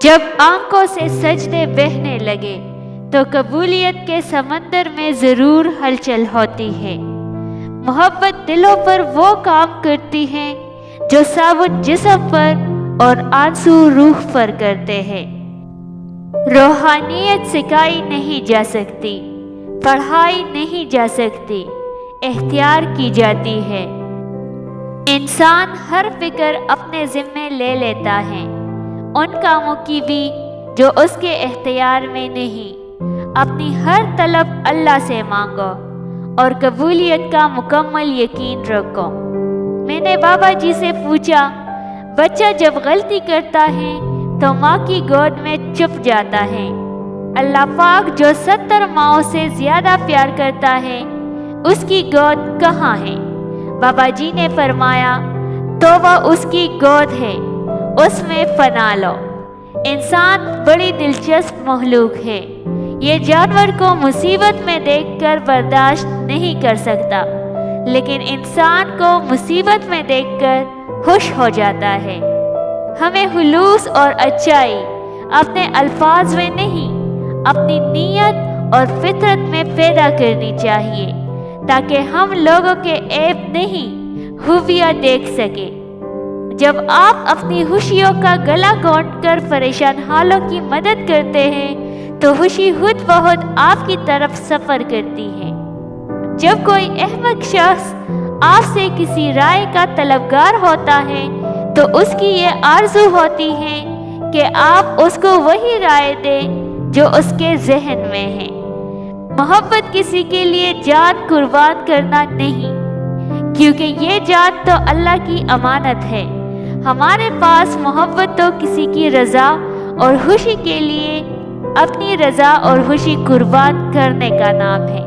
جب آنکھوں سے سجدے بہنے لگے تو قبولیت کے سمندر میں ضرور ہلچل ہوتی ہے۔ محبت دلوں پر وہ کام کرتی ہے جو صابن جسم پر اور آنسو روح پر کرتے ہیں۔ روحانیت سکھائی نہیں جا سکتی، پڑھائی نہیں جا سکتی، اختیار کی جاتی ہے۔ انسان ہر فکر اپنے ذمے لے لیتا ہے، ان کاموں کی بھی جو اس کے اختیار میں نہیں۔ اپنی ہر طلب اللہ سے مانگو اور قبولیت کا مکمل یقین رکھو۔ میں نے بابا جی سے پوچھا، بچہ جب غلطی کرتا ہے تو ماں کی گود میں چھپ جاتا ہے، اللہ پاک جو 70 ماؤں سے زیادہ پیار کرتا ہے اس کی گود کہاں ہے؟ بابا جی نے فرمایا، توبہ اس کی گود ہے، اس میں پناہ لو۔ انسان بڑی دلچسپ مخلوق ہے، یہ جانور کو مصیبت میں دیکھ کر برداشت نہیں کر سکتا، لیکن انسان کو مصیبت میں دیکھ کر خوش ہو جاتا ہے۔ ہمیں خلوص اور اچائی اپنے الفاظ میں نہیں، اپنی نیت اور فطرت میں پیدا کرنی چاہیے تاکہ ہم لوگوں کے عیب نہیں، خوبیاں دیکھ سکیں۔ جب آپ اپنی خوشیوں کا گلا گھونٹ کر پریشان حالوں کی مدد کرتے ہیں تو خوشی خود بخود آپ کی طرف سفر کرتی ہے۔ جب کوئی احمق شخص آپ سے کسی رائے کا طلبگار ہوتا ہے تو اس کی یہ آرزو ہوتی ہے کہ آپ اس کو وہی رائے دیں جو اس کے ذہن میں ہے۔ محبت کسی کے لیے جان قربان کرنا نہیں، کیونکہ یہ جان تو اللہ کی امانت ہے۔ ہمارے پاس محبت تو کسی کی رضا اور خوشی کے لیے اپنی رضا اور خوشی قربان کرنے کا نام ہے۔